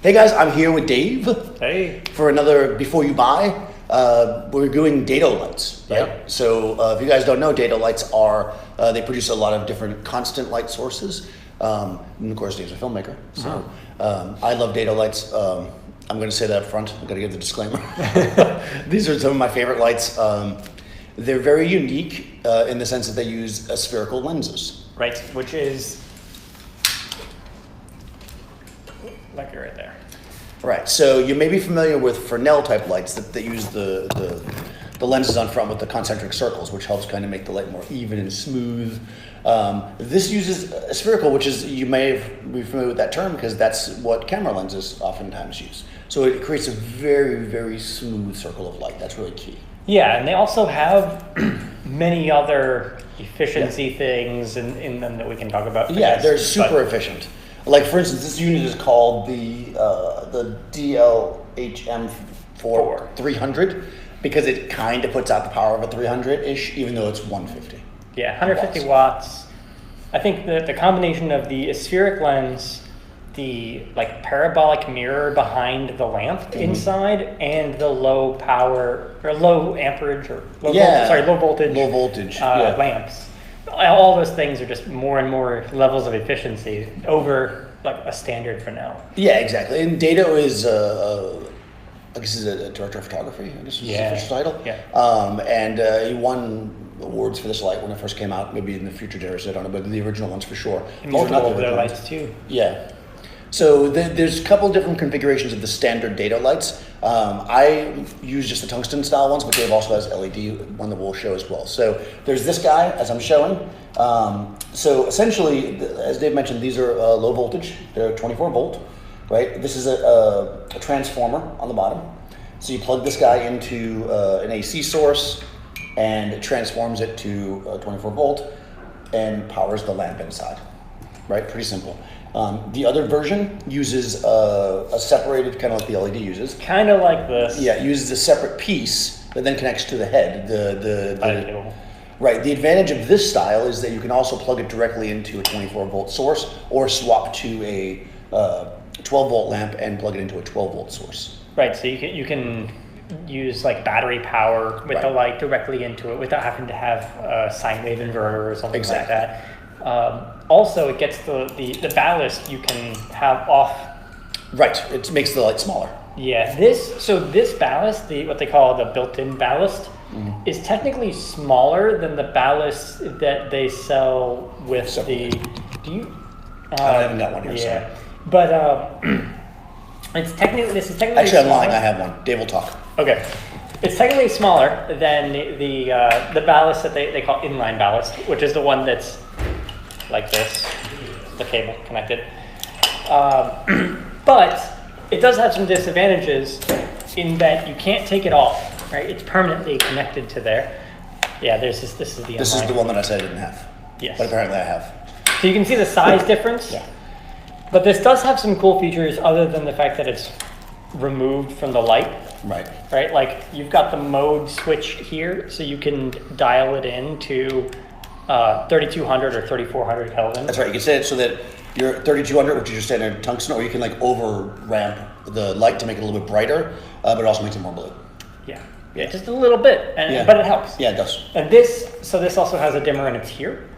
Hey guys, I'm here with Dave. Hey. For another Before You Buy. We're doing Dedolights, right? Yep. So if you guys don't know, Dedolights are, they produce a lot of different constant light sources. And of course, Dave's a filmmaker. So I love Dedolights. I'm going to say that up front. I'm going to give the disclaimer. These are some of my favorite lights. They're very unique in the sense that they use spherical lenses. Right, which is like right there. Right, so you may be familiar with Fresnel type lights that use the lenses on front with the concentric circles, which helps kind of make the light more even and smooth. This uses a spherical, which is, you may be familiar with that term because that's what camera lenses oftentimes use. So it creates a very, very smooth circle of light. That's really key. Yeah, and they also have many other efficiency things in them that we can talk about. Yeah, they're super efficient. Like for instance, this unit is called the DLHM4 300 because it kind of puts out the power of a 300-ish, even though it's 150. Yeah, 150 watts. I think the combination of the spheric lens, the like parabolic mirror behind the lamp inside, and the low power or low amperage or low voltage lamps. All those things are just more and more levels of efficiency over like a standard Fresnel. Yeah, exactly. And Dedo is I guess he's a director of photography. I guess is his official title. Yeah. And he won awards for this light when it first came out. Maybe in the future generations, I don't know, but the original ones for sure. And multiple of their lights too. Yeah. So there's a couple different configurations of the standard Dedolights. I use just the tungsten style ones, but Dave also has LED, one that we'll show as well. So there's this guy, as I'm showing. So essentially, as Dave mentioned, these are low voltage. They're 24 volt, right? This is a transformer on the bottom. So you plug this guy into an AC source, and it transforms it to 24 volt and powers the lamp inside, right? Pretty simple. The other version uses a separated, kind of like the LED uses. Kind of like this. Yeah, it uses a separate piece that then connects to the head. Right. The advantage of this style is that you can also plug it directly into a 24 volt source or swap to a 12 volt lamp and plug it into a 12 volt source. Right. So you can use like battery power with the light directly into it without having to have a sine wave inverter or something like that. Also, it gets the ballast you can have off. Right, it makes the light smaller. Yeah, this ballast, what they call the built-in ballast, is technically smaller than the ballast that they sell with I haven't got one here. Yeah, so. but this is technically actually smaller. I'm lying. I have one. Dave will talk. Okay. It's technically smaller than the ballast that they call inline ballast, which is the one that's like this, the cable connected. But it does have some disadvantages in that you can't take it off, right? It's permanently connected to there. Yeah, this is the inline. This is the one that I said I didn't have. Yes. But apparently I have. So you can see the size difference. Yeah. But this does have some cool features other than the fact that it's removed from the light. Right. Right, like you've got the mode switch here, so you can dial it in to 3200 or 3400 Kelvin. That's right. You can set it so that you're 3200, which is your standard tungsten, or you can like over ramp the light to make it a little bit brighter, but it also makes it more blue. Yeah, just a little bit, but it helps. Yeah, it does. And this also has a dimmer, and it's here,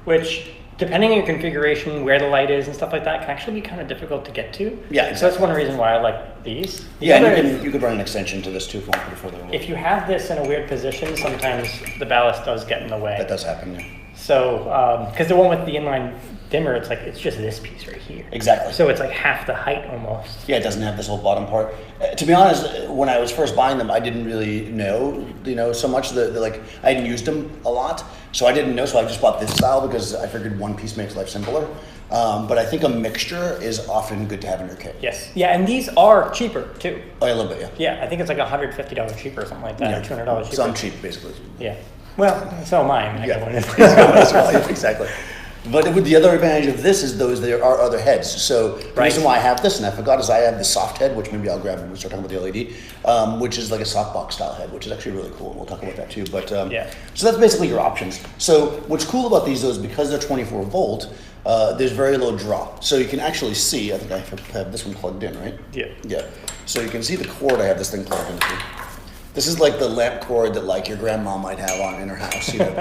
which depending on your configuration, where the light is and stuff like that, can actually be kind of difficult to get to. Yeah, exactly. So that's one reason why I like these. And you could run an extension to this too if you want to put it further away. If you have this in a weird position, sometimes the ballast does get in the way. That does happen, yeah. So, because the one with the inline dimmer, it's just this piece right here. Exactly. So it's like half the height almost. Yeah, it doesn't have this whole bottom part. To be honest, when I was first buying them, I didn't really know, so much. I hadn't used them a lot, so I didn't know. So I just bought this style because I figured one piece makes life simpler. But I think a mixture is often good to have in your kit. Yes. Yeah, and these are cheaper too. Oh, yeah, a little bit, yeah. Yeah, I think it's like $150 cheaper or something like that, or $200 cheaper. So I'm cheap, basically. Yeah. Well, so am I. Exactly. But the other advantage of this is there are other heads. So the reason why I have this, and I forgot, is I have the soft head, which maybe I'll grab when we start talking about the LED, which is like a softbox style head, which is actually really cool. We'll talk about that too. But so that's basically your options. So what's cool about these though is because they're 24 volt, there's very low draw. So you can actually see, I think I have this one plugged in, right? Yeah. Yeah. So you can see the cord I have this thing plugged into. This is like the lamp cord that like your grandma might have on in her house. You know,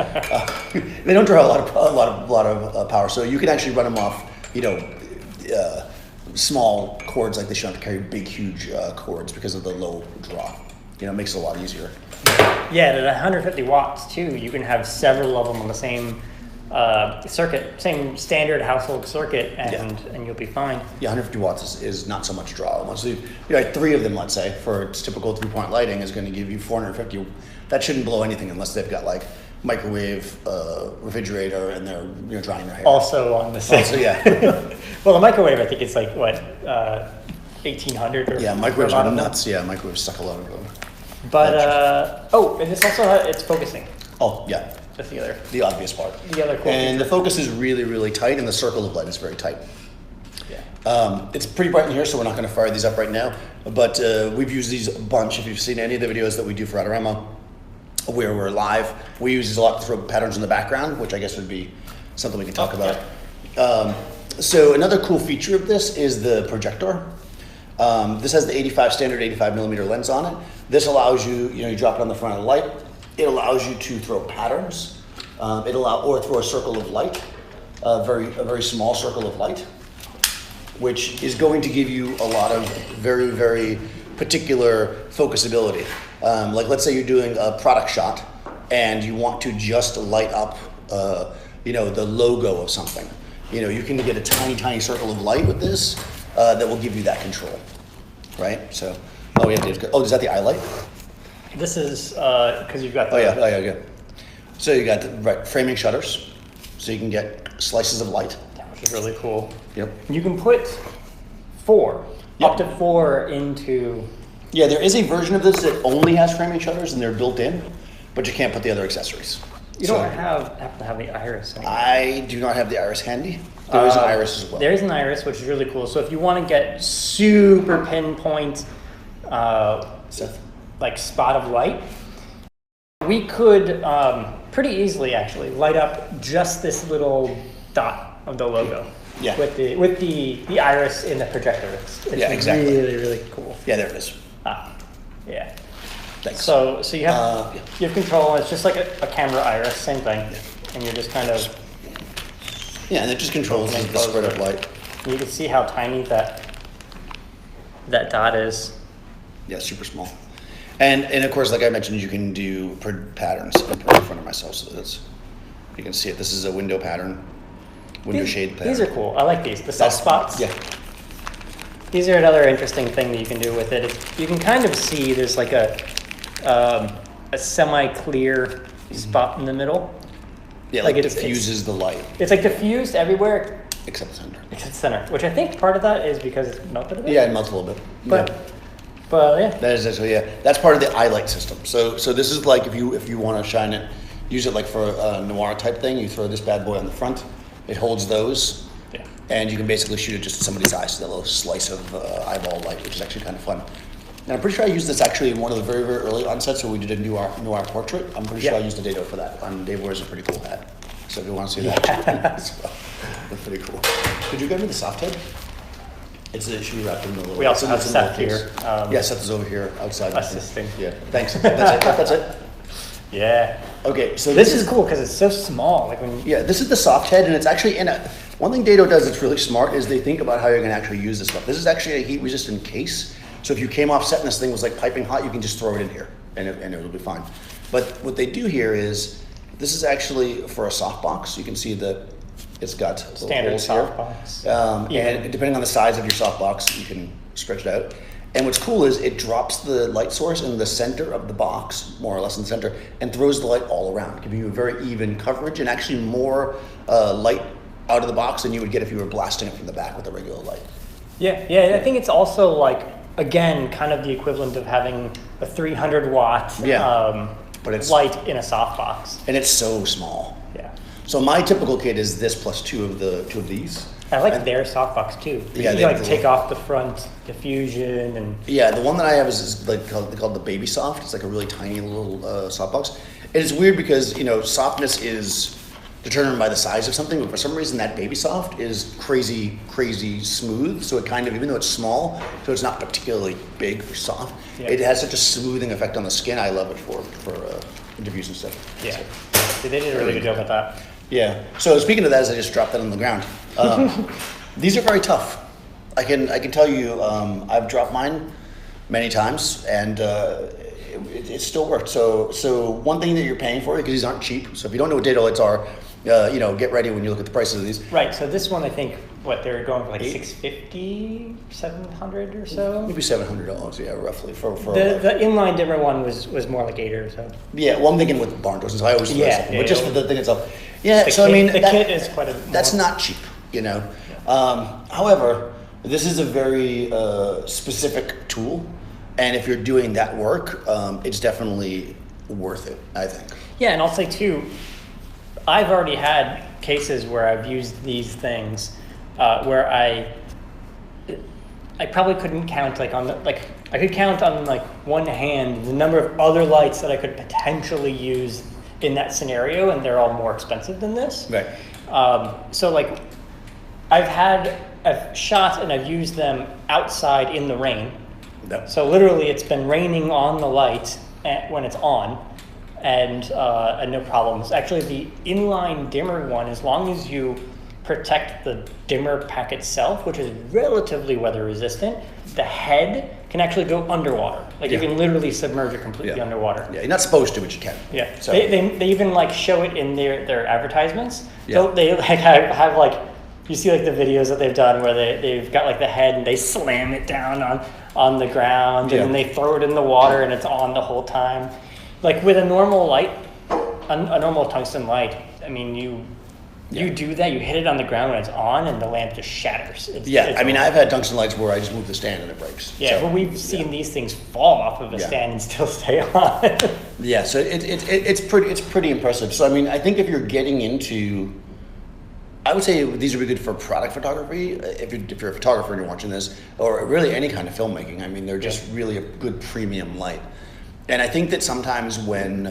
they don't draw a lot of power, so you can actually run them off. You know, small cords like this. You don't have to carry big, huge cords because of the low draw. You know, it makes it a lot easier. Yeah, at 150 watts too, you can have several of them on the same circuit, same standard household circuit, and you'll be fine. Yeah, 150 watts is not so much draw. Once you know, 3 of them, let's say, for its typical 3-point lighting, is going to give you 450. That shouldn't blow anything unless they've got like microwave, refrigerator, and they're drying their hair. Also on the same. Also, yeah. Well, the microwave, I think it's like what 1800. Or yeah, microwaves are nuts. Yeah, microwaves suck a lot of them. But and this also it's focusing. Oh yeah. That's the obvious part. The other cool and feature. the focus is really, really tight, and the circle of light is very tight. Yeah. It's pretty bright in here, so we're not going to fire these up right now. But we've used these a bunch. If you've seen any of the videos that we do for Adorama, where we're live, we use these a lot to throw patterns in the background, which I guess would be something we can talk about. Yeah. So another cool feature of this is the projector. This has the standard 85 millimeter lens on it. This allows you, you drop it on the front of the light. It allows you to throw patterns. Or throw a circle of light, a very small circle of light, which is going to give you a lot of very, very particular focusability. Like let's say you're doing a product shot and you want to just light up, the logo of something. You can get a tiny, tiny circle of light with this that will give you that control, right? So, is that the eye light? This is because you've got. Yeah. So you got the framing shutters, so you can get slices of light, which is really cool. Yep. You can put 4, up to 4 into. Yeah, there is a version of this that only has framing shutters and they're built in, but you can't put the other accessories. You don't happen to have the iris anymore. I do not have the iris handy. There is an iris as well. There is an iris, which is really cool. So if you want to get super pinpoint, like spot of light, we could pretty easily actually light up just this little dot of the logo. Yeah. With the iris in the projector. It's exactly. Really, really cool. Yeah, there it is. Yeah. Thanks. So you have control. It's just like a camera iris, same thing, and you're just kind of. Yeah, and it just controls the spread of light. You can see how tiny that dot is. Yeah, super small. And of course, like I mentioned, you can do patterns. I'm putting it in front of myself so that you can see it. This is a window pattern, shade pattern. These are cool. I like these. The soft spots. Yeah. These are another interesting thing that you can do with it. You can kind of see there's like a semi-clear spot in the middle. Yeah, like it diffuses the light. It's like diffused everywhere. Except the center. Except the center, which I think part of that is because it's melted a bit. Yeah, it melts a little bit. But yeah. That is actually, that's part of the eye light system. So this is like if you want to shine it, use it like for a noir type thing, you throw this bad boy on the front. It holds those. Yeah. And you can basically shoot it just at somebody's eyes, so that little slice of eyeball light, which is actually kind of fun. And I'm pretty sure I used this actually in one of the very, very early onsets, so we did a noir portrait. I'm pretty sure I used a Dedo for that. Dave wears a pretty cool hat. So if you want to see that as well, that's pretty cool. Could you get me the soft head? It should be wrapped in the little. We also have Seth here. Seth is over here outside. Assisting. Yeah, thanks. That's it. Yeah. Okay, so this is cool because it's so small. Like when. Yeah, this is the soft head, and it's actually in a. One thing Dedo does that's really smart is they think about how you're going to actually use this stuff. This is actually a heat-resistant case, so if you came off set and this thing was like piping hot, you can just throw it in here, and it'll be fine. But what they do here is, this is actually for a softbox. You can see that it's got standard softbox. And depending on the size of your softbox, you can stretch it out. And what's cool is it drops the light source in the center of the box, more or less in the center, and throws the light all around, giving you a very even coverage and actually more light out of the box than you would get if you were blasting it from the back with a regular light. Yeah. I think it's also like, again, kind of the equivalent of having a 300 watt but it's light in a softbox. And it's so small. Yeah. So my typical kit is this plus two of these. I like their softbox too. Yeah, you like take off the front diffusion and. Yeah, the one that I have is like called the Baby Soft. It's like a really tiny little softbox. And it's weird because softness is determined by the size of something, but for some reason that Baby Soft is crazy smooth. So it kind of, even though it's small, so it's not particularly big or soft, it has such a smoothing effect on the skin. I love it for interviews and stuff. Yeah, so they did a really good job with that. Yeah. So speaking of that, as I just dropped that on the ground, these are very tough. I can tell you, I've dropped mine many times, and it still worked. So one thing that you're paying for, because these aren't cheap. So if you don't know what Dedolights are, get ready when you look at the prices of these. Right. So this one, I think, they're going for like $650, $700 or so. Maybe $700, yeah, roughly for the inline dimmer one was more like $800 or so. Yeah. Well, I'm thinking with barn doors, so I always but just for the thing itself. Yeah. The so kit, I mean, the kit is quite a. That's not cheap, However, this is a very specific tool, and if you're doing that work, it's definitely worth it, I think. Yeah, and I'll say too, I've already had cases where I've used these things where I probably couldn't count I could count on one hand the number of other lights that I could potentially use in that scenario, and they're all more expensive than this. Right. So I've shot and I've used them outside in the rain. Yep. So literally it's been raining on the light when it's on, and no problems. Actually, the inline dimmer one, as long as you protect the dimmer pack itself, which is relatively weather resistant, the head can actually go underwater. You can literally submerge it completely underwater. Yeah, you're not supposed to, but you can. Yeah. So They even show it in their advertisements. Yeah. So they have you see the videos that they've done where they've got the head and they slam it down on the ground, and then they throw it in the water and it's on the whole time. With a normal light, a normal tungsten light, I mean, you do that, you hit it on the ground when it's on, and the lamp just shatters. I mean, I've had tungsten lights where I just move the stand and it breaks. Yeah, but we've seen these things fall off of a stand and still stay on. Yeah, so it's pretty impressive. So I mean, I think if you're getting into, I would say these would be good for product photography. If you're a photographer and you're watching this, or really any kind of filmmaking, I mean, they're just really a good premium light. And I think that sometimes when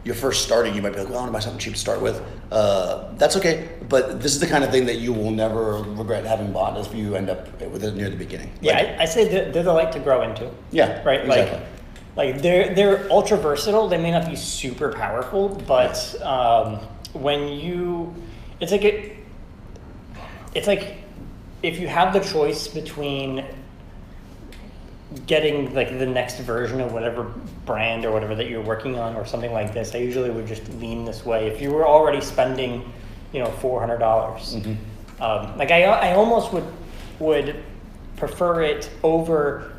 you're first starting, you might be like, well, I want to buy something cheap to start with. That's okay, but this is the kind of thing that you will never regret having bought if you end up with it near the beginning. Yeah, I say they're the light to grow into. Yeah, right. Exactly. They're ultra versatile. They may not be super powerful, but it's like if you have the choice between getting the next version of whatever brand or whatever that you're working on or something like this, I usually would just lean this way. If you were already spending, $400, I almost would prefer it over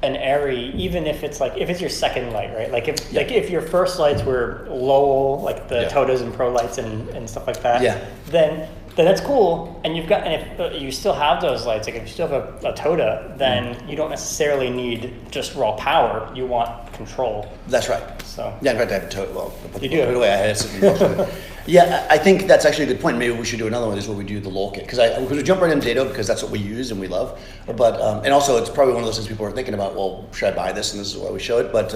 an Airy, even if it's if it's your second light, right? If your first lights were Lowell, the Todas and Pro lights and stuff like that, then that's cool. And if you still have those lights, if you still have a Toda, then you don't necessarily need just raw power. You want control. That's right. So in fact, I have a Toda. Well, you do. By the way, I had something. Yeah, I think that's actually a good point. Maybe we should do another one. This is where we do the Lowell kit, because we jump right into Dado because that's what we use and we love. But and also it's probably one of those things people are thinking about. Well, should I buy this? And this is why we show it. But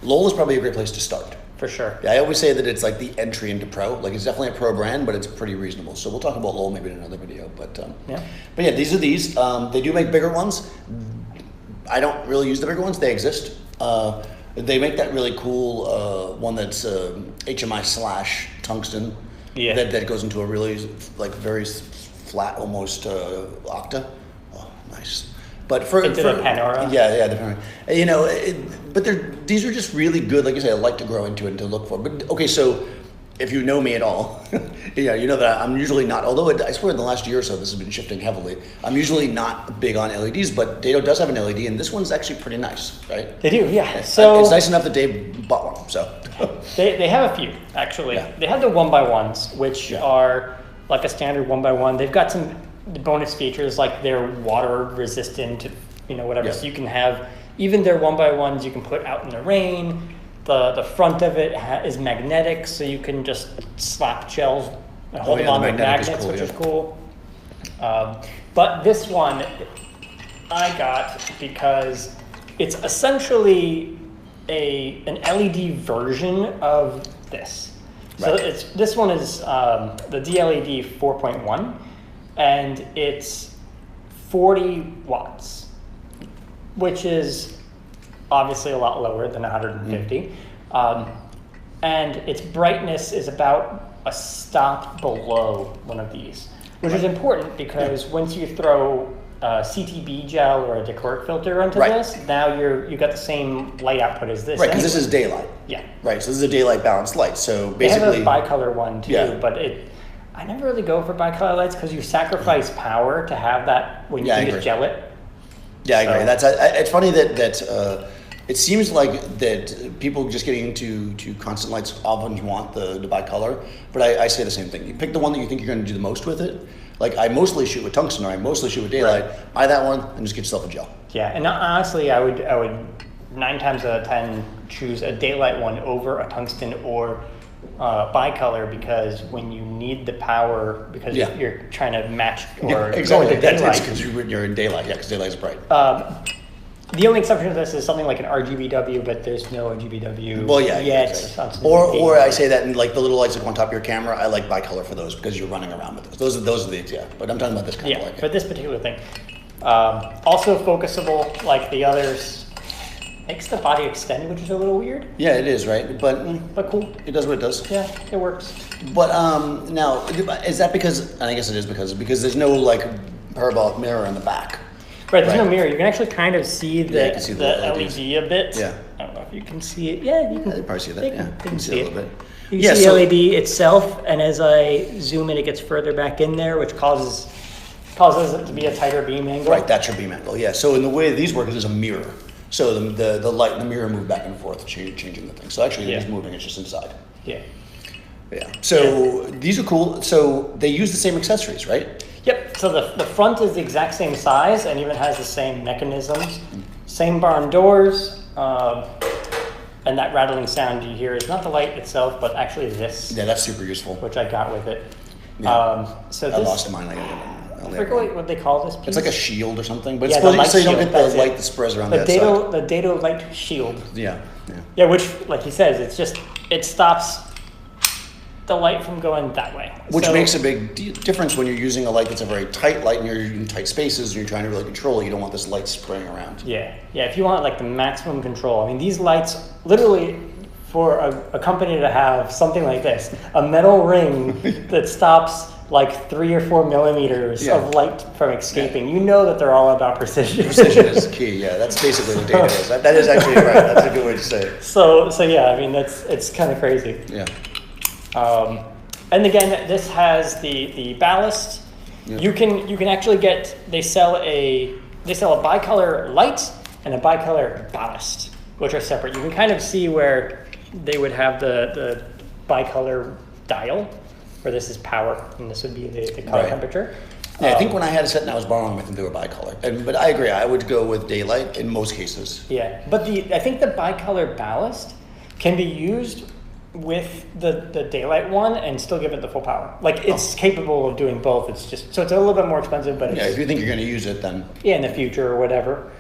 Lowell is probably a great place to start. For sure. Yeah, I always say that it's the entry into pro. It's definitely a pro brand, but it's pretty reasonable. So we'll talk about Lowell maybe in another video. But these are these. They do make bigger ones. I don't really use the bigger ones. They exist. They make that really cool one that's HMI / tungsten. Yeah. That goes into a really very flat, almost octa. Oh, nice. But for the Panora. Yeah, the Panora. But these are just really good. Like I say, I like to grow into it and to look for. But okay, so if you know me at all, you know that I'm usually not. Although I swear in the last year or so this has been shifting heavily. I'm usually not big on LEDs, but Dado does have an LED, and this one's actually pretty nice, right? They do, yeah. So it's nice enough that Dave bought one. So they have a few actually. Yeah. They have the 1x1s, which are like a standard 1x1. They've got some bonus features like they're water resistant, whatever. Yeah. So you can have even their 1x1s you can put out in the rain. The front of it is magnetic, so you can just slap gels and hold them on with magnets, which is cool. But this one I got because it's essentially an LED version of this. So this one is the DLED 4.1, and it's 40 watts, which is obviously a lot lower than 150. And its brightness is about a stop below one of these, which is important because once you throw CTB gel or a Quirk filter onto this, now you got the same light output as this. Right, because this is daylight. Yeah. Right, so this is a daylight balanced light. So basically, they have a bicolor one too, but I never really go for bicolor lights because you sacrifice power to have that when you can just gel it. Yeah, I agree. It's funny that it seems like that people just getting into constant lights often want the bicolor, but I say the same thing. You pick the one that you think you're going to do the most with it. Like I mostly shoot with tungsten, or I mostly shoot with daylight. Buy that one and just get yourself a gel. Yeah, and honestly, I would 9 times out of 10 choose a daylight one over a tungsten or bicolor, because when you need the power, because you're trying to match or go into daylight. Because you're in daylight, because daylight is bright. The only exception to this is something like an RGBW, but there's no RGBW yet. Exactly. Or I say that in like the little lights that go on top of your camera, I like bicolor for those because you're running around with those. Those are the but I'm talking about this kind of light. For this particular thing. Also focusable like the others. Makes the body extend, which is a little weird. Yeah, it is, right? But cool. It does what it does. Yeah, it works. But now, is that because, and I guess it is because there's no like parabolic mirror in the back. Right, there's no mirror. You can actually kind of see the LEDs. LED a bit. Yeah. I don't know if you can see it. Yeah, you can. You probably see that. You can see it a little bit. You can see the LED itself, and as I zoom in, it gets further back in there, which causes it to be a tighter beam angle. Right, that's your beam angle. Yeah. So in the way these work, there's a mirror. So the light and the mirror move back and forth, changing the thing. So actually, it is moving. It's just inside. Yeah. Yeah. So these are cool. So they use the same accessories, right? Yep. So the front is the exact same size and even has the same mechanisms, same barn doors, and that rattling sound you hear is not the light itself, but actually this. Yeah, that's super useful. Which I got with it. Yeah. So I lost mine. I forget what they call this piece. It's like a shield or something, but it's supposed so you don't get the light that spreads around the outside. The Dedolight shield. Yeah. Yeah, which, like he says, it stops the light from going that way. Which makes a big difference when you're using a light that's a very tight light and you're in tight spaces and you're trying to really control it. You don't want this light spraying around. Yeah. If you want like the maximum control, I mean, these lights literally, for a company to have something like this, a metal ring that stops like 3 or 4 millimeters of light from escaping, you know that they're all about precision. Precision is key. Yeah, that's basically what data is. That is actually right. That's a good way to say it. So yeah, I mean it's kind of crazy. Yeah. And again, this has the ballast. Yeah. You can actually get. They sell a bicolor light and a bicolor ballast, which are separate. You can kind of see where they would have the bicolor dial, where this is power and this would be the color temperature. Yeah, I think when I had a set and I was borrowing with them, they were bicolor. But I agree, I would go with daylight in most cases. Yeah, but I think the bicolor ballast can be used with the daylight one and still give it the full power. Like it's capable of doing both. It's just, so it's a little bit more expensive, but if you think you're going to use it, then in the future or whatever.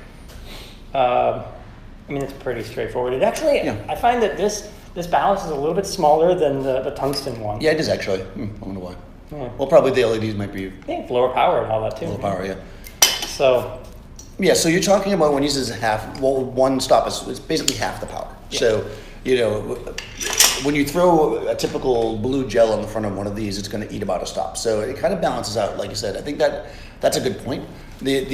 I mean, it's pretty straightforward. It actually, I find that this ballast is a little bit smaller than the tungsten one. Yeah, it is actually. I wonder why. Yeah. Well, probably the LEDs might be. I think lower power and all that too. Lower power, yeah. So. Yeah, so you're talking about when he says half. Well, one stop is basically half the power. Yeah. So when you throw a typical blue gel on the front of one of these, it's going to eat about a stop. So it kind of balances out, like you said. I think that's a good point. What's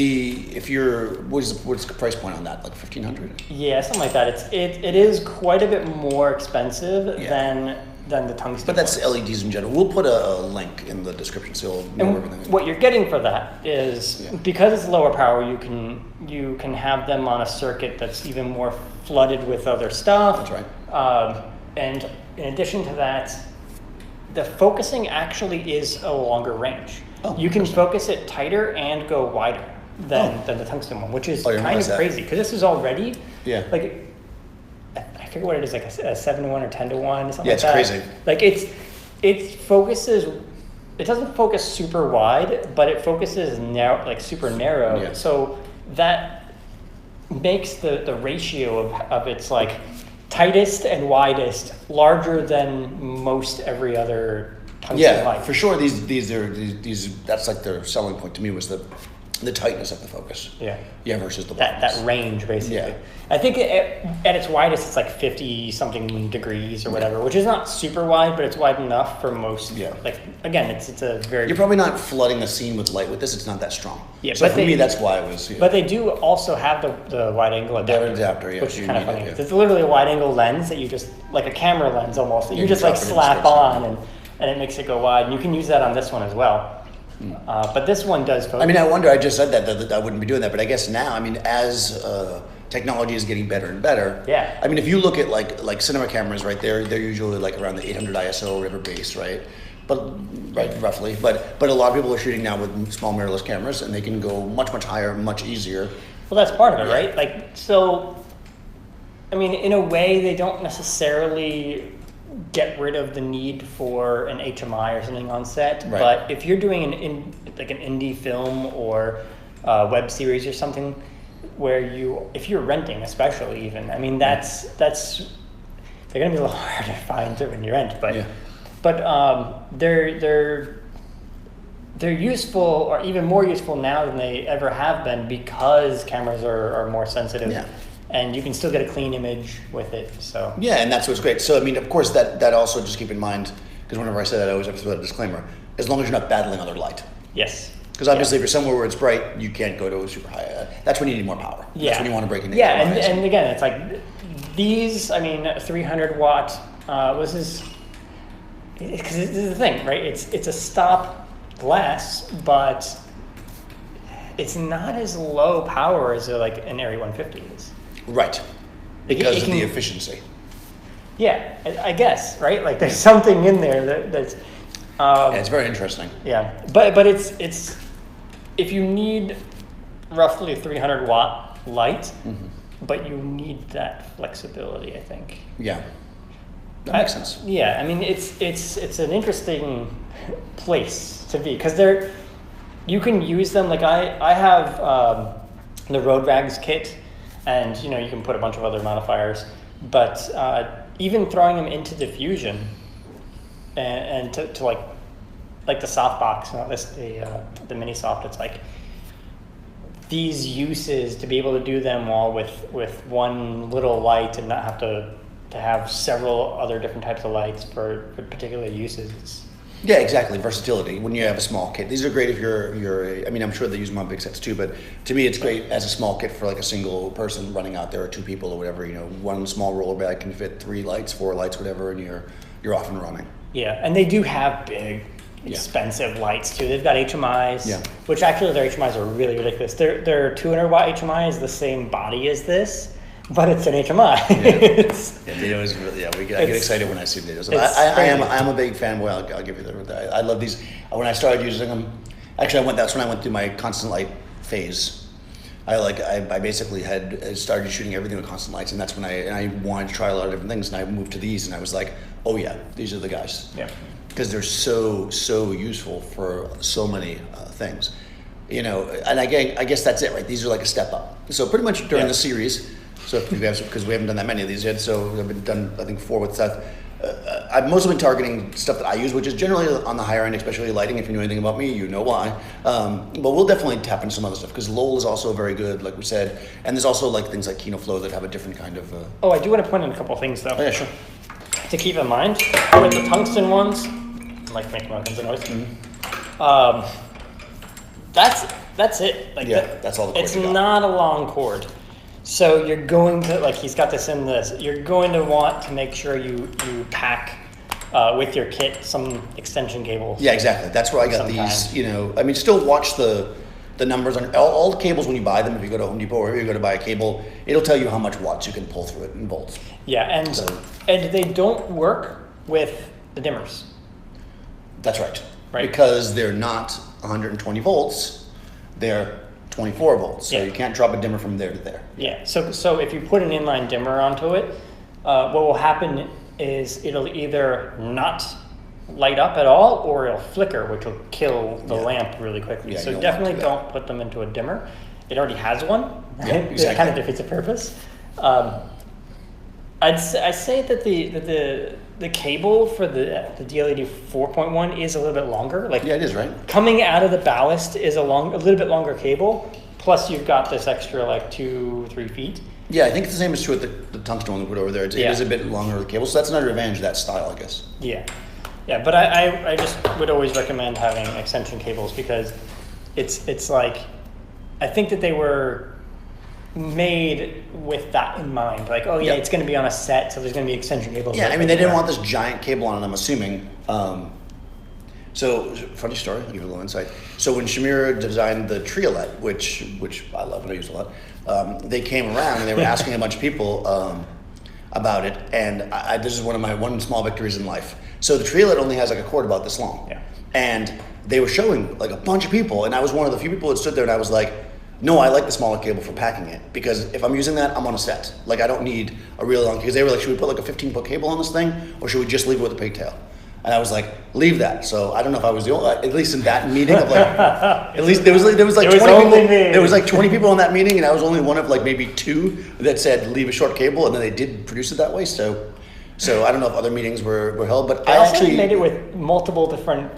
the price point on that? Like $1,500? Yeah, something like that. It is quite a bit more expensive than the tungsten. But that's LEDs in general. We'll put a link in the description so you'll know everything. What you're getting for that is because it's lower power, you can have them on a circuit that's even more flooded with other stuff. That's right. And in addition to that, the focusing actually is a longer range. Oh, you can focus it tighter and go wider than the tungsten one, which is kind of crazy because this is already like I forget what it is, like a 7-to-1 or 10-to-1, something like that. Yeah, it's crazy. Like it focuses. It doesn't focus super wide, but it focuses narrow, like super narrow. Yeah. So that makes the ratio of its like tightest and widest, larger than most every other tungsten light. For sure. These that's like their selling point to me was the tightness of the focus. Yeah, versus the that range basically. Yeah. I think at its widest it's like 50 something degrees or whatever, which is not super wide, but it's wide enough for most. Yeah. Like again, it's a very. You're probably not flooding the scene with light with this. It's not that strong. Yeah, so but for me, that's why it was. But they do also have the wide angle adapter, yeah, which so is kind of funny. yeah. It's literally a wide angle lens that you just like a camera lens almost. That you just like slap on and it makes it go wide. And you can use that on this one as well. But this one does focus. I mean, I wonder, I just said that I wouldn't be doing that, but I guess now, I mean, as technology is getting better and better. Yeah. I mean, if you look at like cinema cameras, right, they're usually like around the 800 ISO river base, right? But roughly. But a lot of people are shooting now with small mirrorless cameras, and they can go much higher, much easier. Well, that's part of it, right? Like, so, I mean, in a way, they don't necessarily get rid of the need for an HMI or something on set. Right. But if you're doing an indie film or a web series or something, where if you're renting, especially even, I mean, that's they're gonna be a little hard to find when you rent, but they're useful, or even more useful now than they ever have been, because cameras are more sensitive. Yeah. And you can still get a clean image with it. So Yeah, and that's what's great. So I mean, of course, that also just keep in mind, because whenever I say that, I always have to throw out a disclaimer. As long as you're not battling other light. yes. Because obviously, if you're somewhere where it's bright, you can't go to a super high. That's when you need more power. Yeah. That's when you want to break into. Yeah, and again, it's like these. I mean, 300 watt. This is because this is the thing, right? It's a stop glass, but it's not as low power as like an Arri 150 is. Right. Because It of can- the efficiency. Yeah, I guess, right? Like there's something in there that's. Yeah, it's very interesting. Yeah, but it's if you need roughly a 300 watt light, but you need that flexibility, I think. Yeah. That makes sense. Yeah, I mean it's an interesting place to be, because you can use them. Like I have the Road Rags kit, and you can put a bunch of other modifiers, but even throwing them into diffusion and to like the softbox, not the mini soft, it's like these uses to be able to do them all with one little light and not have to have several other different types of lights for particular uses. Yeah, exactly. Versatility. When you have a small kit, these are great if you're. I mean, I'm sure they use them on big sets too, but to me, it's great as a small kit for like a single person running out there, or two people or whatever. One small roller bag can fit 3 lights, 4 lights, whatever, and you're off and running. Yeah, and they do have big, expensive lights too. They've got HMIs, which actually their HMIs are really ridiculous. Their 200 watt HMI is the same body as this, but it's an HMI. Dedo is really, I get excited when I see Dedos. I am a big fanboy. I'll give you that. I love these. When I started using them, actually that's when I went through my constant light phase. I basically had started shooting everything with constant lights, and that's when I wanted to try a lot of different things, and I moved to these, and I was like, oh yeah, these are the guys. Yeah. Because they're so useful for so many things, and again, I guess that's it, right? These are like a step up. So pretty much during the series, so because we haven't done that many of these yet, so I've been done I think 4 with Seth. I've mostly been targeting stuff that I use, which is generally on the higher end, especially lighting. If you know anything about me, you know why. But we'll definitely tap into some other stuff, because Lowell is also very good, like we said, and there's also like things like Kino Flow that have a different kind of. Oh, I do want to point out a couple of things though. Oh yeah, sure. To keep in mind with the tungsten ones, I like making all kinds of noise. That's it. Like that's all the cords It's you got. not a long cord. So you're going to, like he's got this in this, you're going to want to make sure you pack with your kit some extension cables. Yeah, exactly. That's where I got these, I mean, still watch the numbers on all the cables when you buy them. If you go to Home Depot or if you go to buy a cable, it'll tell you how much watts you can pull through it in volts. Yeah, and they don't work with the dimmers. That's right. Right. Because they're not 120 volts, they're 24 volts. So you can't drop a dimmer from there to there. Yeah, so if you put an inline dimmer onto it, what will happen is it'll either not light up at all, or it'll flicker, which will kill the lamp really quickly. Yeah, so definitely don't put them into a dimmer. It already has one. Yeah, exactly. It kind of defeats the purpose. I'd say that the cable for the DLED 4.1 is a little bit longer. Like Yeah, it is, right? coming out of the ballast is a little bit longer cable. Plus, you've got this extra like 2-3 feet. Yeah, I think it's the same as true with the tungsten one we put over there. It is a bit longer of the cable, so that's another advantage of that style, I guess. Yeah, yeah, but I just would always recommend having extension cables because it's like I think that they were made with that in mind. Like, oh yeah, it's going to be on a set, so there's going to be extension cables. Yeah, I mean, they didn't want this giant cable on it, I'm assuming. So, funny story, I'll give you a little insight. So when Shamira designed the Triolet, which I love and I use a lot, they came around and they were asking a bunch of people about it, and this is one of my small victories in life. So the Triolet only has like a cord about this long. Yeah. And they were showing like a bunch of people, and I was one of the few people that stood there, and I was like, no, I like the smaller cable for packing it, because if I'm using that, I'm on a set. Like, I don't need a really long, because they were like, should we put like a 15-foot cable on this thing, or should we just leave it with a pigtail? And I was like, leave that. So I don't know if I was the only, at least in that meeting of like, at least there was like 20 people. There was like 20 people in that meeting, and I was only one of like maybe 2 that said leave a short cable, and then they did produce it that way. So I don't know if other meetings were held, but I actually made it with multiple different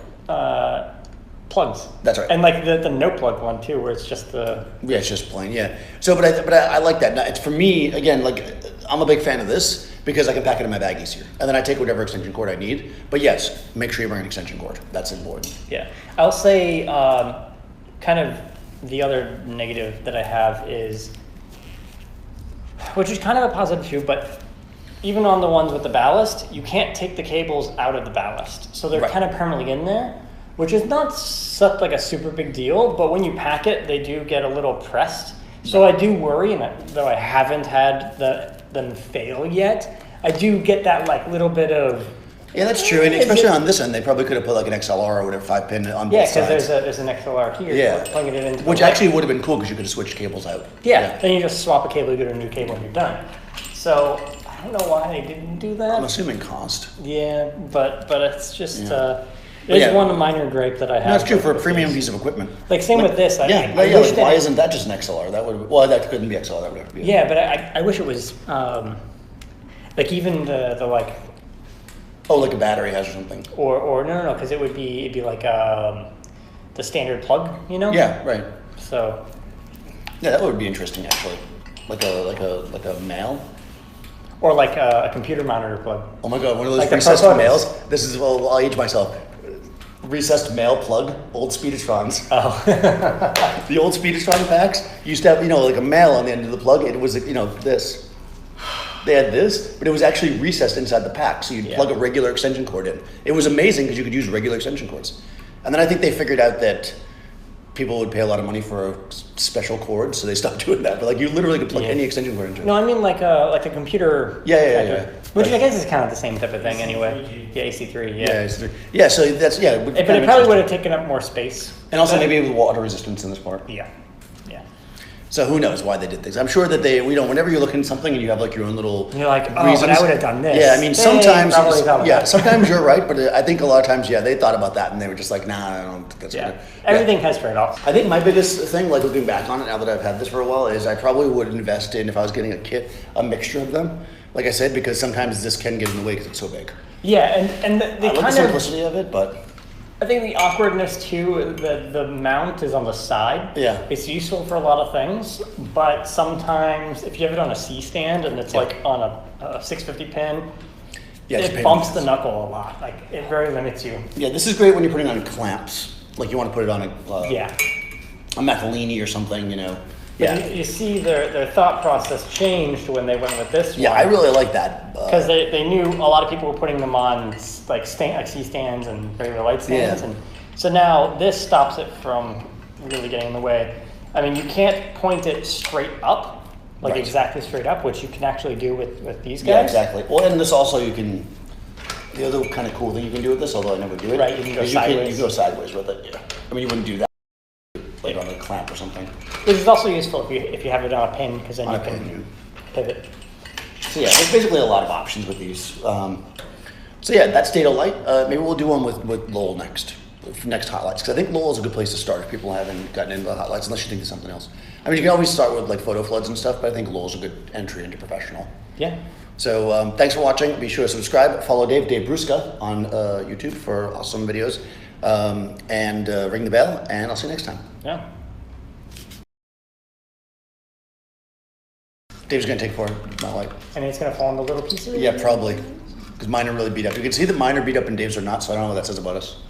plugs. That's right. And like the no plug one too, where it's just the it's just plain, yeah. So, but I like that. Now, it's for me again. Like, I'm a big fan of this because I can pack it in my bag easier, and then I take whatever extension cord I need. But yes, make sure you bring an extension cord. That's important. Yeah, I'll say kind of the other negative that I have is, which is kind of a positive too, but even on the ones with the ballast, you can't take the cables out of the ballast, so they're kind of permanently in there. Which is not such like a super big deal, but when you pack it, they do get a little pressed. So I do worry, and though I haven't had them fail yet, I do get that like little bit of. Yeah, that's true, and especially on this end, they probably could have put like an XLR or whatever 5-pin on both sides. Yeah, because there's an XLR here. Yeah, plugging it into which actually would have been cool because you could have switched cables out. Yeah, then you just swap a cable, you get a new cable, and you're done. So I don't know why they didn't do that. I'm assuming cost. Yeah, but it's just. There's one minor gripe that I have. No, that's true for a premium piece of equipment. Like same with this. I wish why isn't that just an XLR? That would that couldn't be XLR. That would have to be. Yeah, but I wish it was like even the like. Oh, like a battery has or something. Or no, because it'd be like the standard plug, you know? Yeah, right. So. Yeah, that would be interesting actually, like a male. Or like a computer monitor plug. Oh my god, one of those like recessed males. This is, well, I'll age myself. Recessed male plug, old Speedotrons. Oh. The old Speedotron packs used to have, like a male on the end of the plug. It was, this. They had this, but it was actually recessed inside the pack, so you'd plug a regular extension cord in. It was amazing because you could use regular extension cords. And then I think they figured out that people would pay a lot of money for a special cord, so they stopped doing that. But like, you literally could plug any extension cord into it. No, I mean like a computer. Yeah. Which I guess is kind of the same type of thing anyway. Yeah, AC3. Yeah. AC3. Yeah, so that's But it probably would have taken up more space. And also maybe with water resistance in this part. Yeah. So who knows why they did things? I'm sure that whenever you're looking at something and you have like your own little you're like, reasons. But I would have done this. Yeah, I mean sometimes sometimes you're right, but I think a lot of times they thought about that and they were just like, nah, I don't think that's good. Everything has trade-offs. I think my biggest thing, like looking back on it now that I've had this for a while, is I probably would invest in, if I was getting a kit, a mixture of them. Like I said, because sometimes this can get in the way because it's so big. Yeah, and the I love the simplicity of it, but I think the awkwardness too, the mount is on the side. Yeah. It's useful for a lot of things, but sometimes if you have it on a C-stand and it's like on a 650 pin, it bumps the knuckle a lot. Like, it very limits you. Yeah, this is great when you're putting on clamps. Like you want to put it on a Methylene or something, But you see their thought process changed when they went with this one. Yeah, I really like that. Because they knew a lot of people were putting them on like C-stands and regular light stands. And so now this stops it from really getting in the way. I mean, you can't point it straight up, like exactly straight up, which you can actually do with these guys. Yeah, exactly. Well, and this also the other kind of cool thing you can do with this, although I never do it. Right, you can go sideways. You go sideways with it, yeah. I mean, you wouldn't do that like on a clamp or something. Which is also useful if you have it on a pin, because then you can pivot. So yeah, there's basically a lot of options with these. So yeah, that's Dedolight. Maybe we'll do one with Lowell next Hot Lights, because I think Lowell is a good place to start if people haven't gotten into the Hot Lights, unless you think of something else. I mean, you can always start with like photo floods and stuff, but I think Lowell's a good entry into professional. Yeah. So thanks for watching. Be sure to subscribe. Follow Dave Bruska on YouTube for awesome videos. And ring the bell, and I'll see you next time. Yeah. Dave's going to take 4, my light. And it's going to fall into little pieces? Yeah, probably. Because mine are really beat up. You can see that mine are beat up and Dave's are not, so I don't know what that says about us.